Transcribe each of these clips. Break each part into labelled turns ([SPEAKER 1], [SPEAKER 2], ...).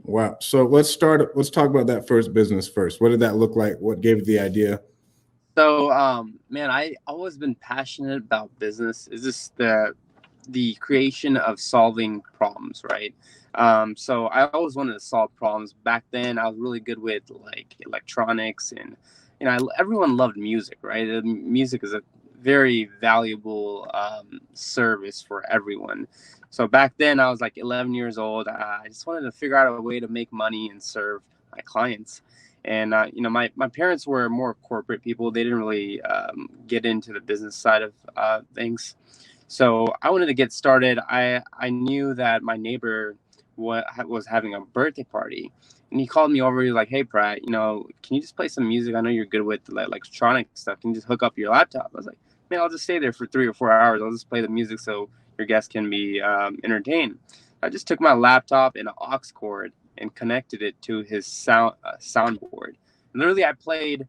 [SPEAKER 1] Wow. So let's talk about that first business first. What did that look like? What gave you the idea?
[SPEAKER 2] So, man, I always been passionate about business. Is this the creation of solving problems, right? So I always wanted to solve problems. Back then, I was really good with like electronics, and everyone loved music, right? Music is a very valuable service for everyone. So back then, I was like 11 years old. I just wanted to figure out a way to make money and serve my clients. And my parents were more corporate people. They didn't really get into the business side of things. So I wanted to get started. I knew that my neighbor was having a birthday party, and he called me over. He was like, "Hey, Pratt, can you just play some music? I know you're good with like electronic stuff. Can you just hook up your laptop?" I was like, "Man, I'll just stay there for 3 or 4 hours. I'll just play the music so your guests can be entertained." I just took my laptop and an aux cord and connected it to his soundboard. Literally, I played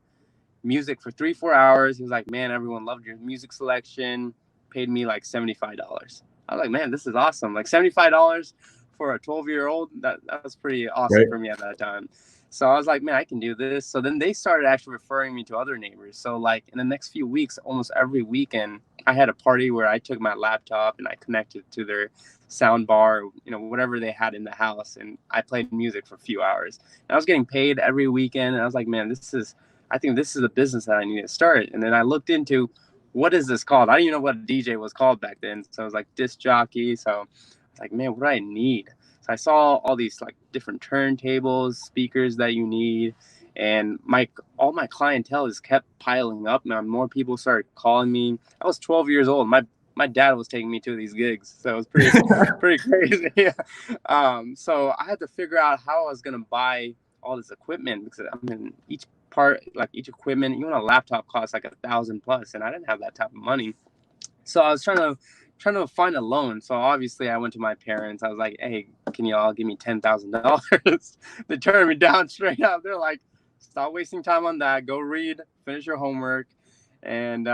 [SPEAKER 2] music for 3 4 hours. He was like, "Man, everyone loved your music selection." Paid me like $75. I was like, "Man, this is awesome!" Like $75 for a 12-year-old. That was pretty awesome
[SPEAKER 1] Right.
[SPEAKER 2] for me at that time. So I was like, "Man, I can do this." So then they started actually referring me to other neighbors. So like in the next few weeks, almost every weekend, I had a party where I took my laptop and I connected to their sound bar, whatever they had in the house, and I played music for a few hours. And I was getting paid every weekend, and I was like, "Man, I think this is a business that I need to start." And then I looked into what is this called? I didn't even know what a DJ was called back then. So I was like disc jockey. So I was like, man, what do I need? So I saw all these like different turntables, speakers that you need, and my all my clientele just kept piling up. Man, more people started calling me. I was 12 years old. My dad was taking me to these gigs, so it was pretty crazy. Yeah. So I had to figure out how I was gonna buy all this equipment because I mean each part, like each equipment, even a laptop costs like 1,000 plus, and I didn't have that type of money. So I was trying to find a loan. So obviously I went to my parents. I was like, "Hey, can you all give me $10,000?" They turned me down straight up. They're like, "Stop wasting time on that. Go read, finish your homework." And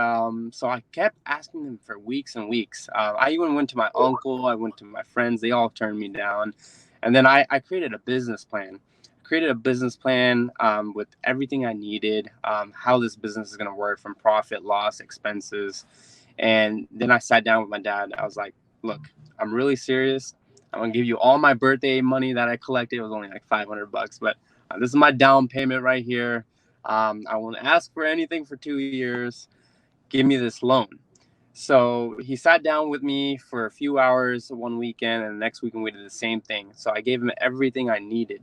[SPEAKER 2] so I kept asking them for weeks and weeks. I even went to my uncle. I went to my friends. They all turned me down. And then I created a business plan. Created a business plan with everything I needed, how this business is going to work, from profit, loss, expenses. And then I sat down with my dad. I was like, "Look, I'm really serious. I'm gonna give you all my birthday money that I collected. It was only like $500, but this is my down payment right here. I won't ask for anything for 2 years. Give me this loan." So he sat down with me for a few hours one weekend, and the next weekend we did the same thing. So I gave him everything I needed,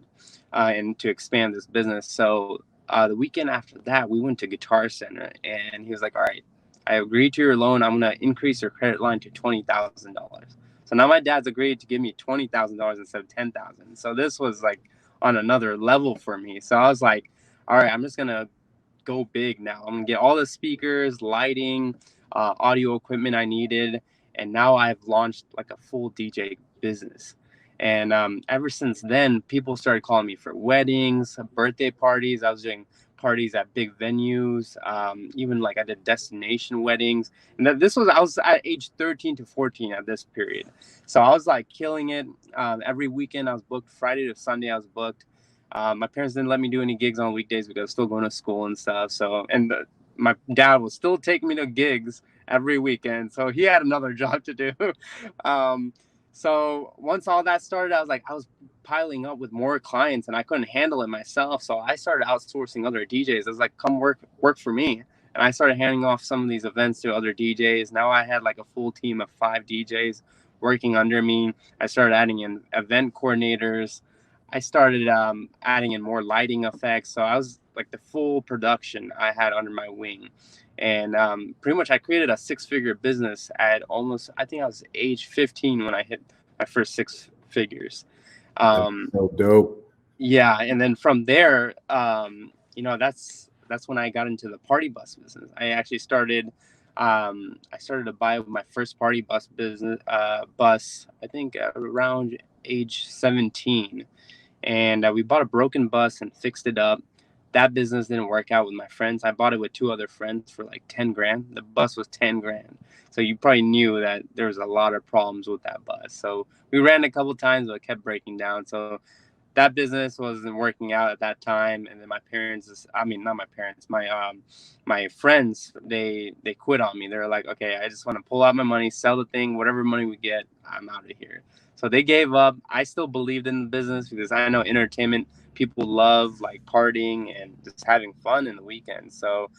[SPEAKER 2] and to expand this business. So the weekend after that, we went to Guitar Center, and he was like, "All right, I agreed to your loan. I'm gonna increase your credit line to $20,000." So now my dad's agreed to give me $20,000 instead of 10,000. So this was like on another level for me. So I was like, "All right, I'm just gonna go big now. I'm gonna get all the speakers, lighting, audio equipment I needed, and now I've launched like a full DJ business." And ever since then, people started calling me for weddings, birthday parties. I was doing parties at big venues, even like I did destination weddings. And I was at age 13 to 14 at this period. So I was like killing it. Every weekend I was booked. Friday to Sunday I was booked. My parents didn't let me do any gigs on weekdays because I was still going to school and stuff. So, and my dad was still taking me to gigs every weekend. So he had another job to do. um, so once all that started, I was piling up with more clients and I couldn't handle it myself. So I started outsourcing other DJs. I was like, "Come work for me." And I started handing off some of these events to other DJs. Now I had like a full team of 5 DJs working under me. I started adding in event coordinators. I started adding in more lighting effects. So I was like the full production I had under my wing. And pretty much I created a six-figure business at almost, I think I was age 15 when I hit my first six figures.
[SPEAKER 1] That's
[SPEAKER 2] Um,
[SPEAKER 1] so dope.
[SPEAKER 2] yeah. And then from there, that's when I got into the party bus business. I started to buy my first party bus, I think around age 17, and we bought a broken bus and fixed it up. That business didn't work out with my friends. I bought it with two other friends for like 10 grand. The bus was 10 grand. So you probably knew that there was a lot of problems with that bus. So we ran a couple times, but it kept breaking down. So that business wasn't working out at that time. And then my parents, I mean, not my parents, my friends, they quit on me. They were like, okay, I just want to pull out my money, sell the thing, whatever money we get, I'm out of here. So they gave up. I still believed in the business because I know entertainment, people love like partying and just having fun in the weekend. So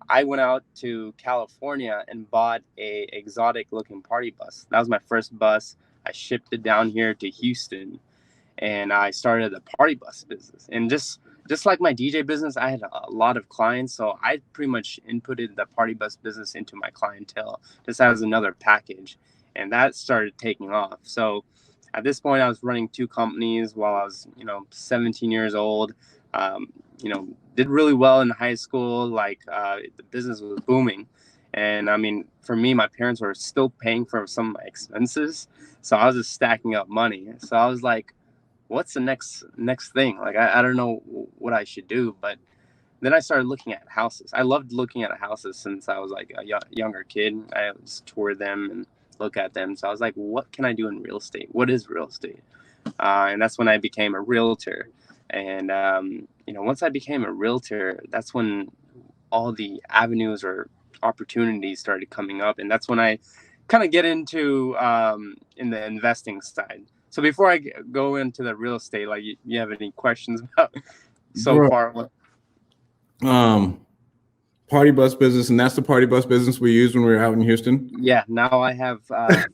[SPEAKER 2] I went out to California and bought a exotic looking party bus. That was my first bus. I shipped it down here to Houston, and I started a party bus business. And just like my DJ business, I had a lot of clients, so I pretty much inputted the party bus business into my clientele just as another package, and that started taking off. So at this point, I was running 2 companies while I was 17 years old. Did really well in high school. Like the business was booming, and I mean, for me, my parents were still paying for some of my expenses, so I was just stacking up money. So I was like, what's the next thing? Like, I don't know what I should do. But then I started looking at houses. I loved looking at houses since I was like a younger kid. I just tour them and look at them. So I was like, what can I do in real estate? What is real estate? And that's when I became a realtor. And, once I became a realtor, that's when all the avenues or opportunities started coming up. And that's when I kind of get into in the investing side. So before I go into the real estate, like, you have any questions about so far?
[SPEAKER 1] Party bus business, and that's the party bus business we used when we were out in Houston?
[SPEAKER 2] Yeah, now I have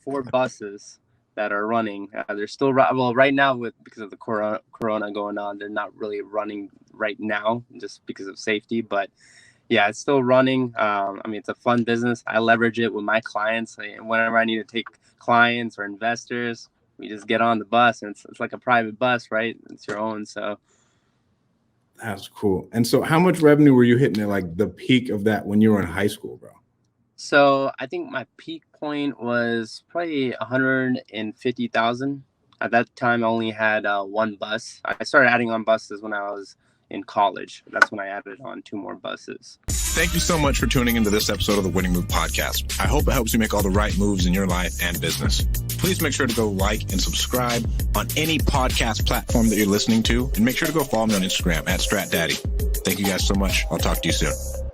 [SPEAKER 2] 4 buses that are running. They're still right now because of the corona going on. They're not really running right now just because of safety, but yeah, it's still running. It's a fun business. I leverage it with my clients. Whenever I need to take clients or investors, we just get on the bus, and it's like a private bus, right? It's your own. So
[SPEAKER 1] that's cool. And so how much revenue were you hitting at like the peak of that when you were in high school, bro?
[SPEAKER 2] So I think my peak point was probably 150,000. At that time, I only had 1 bus. I started adding on buses when I was in college. That's when I added on 2 more buses.
[SPEAKER 3] Thank you so much for tuning into this episode of the Winning Move Podcast. I hope it helps you make all the right moves in your life and business. Please make sure to go like and subscribe on any podcast platform that you're listening to, and make sure to go follow me on Instagram at StratDaddy. Thank you guys so much. I'll talk to you soon.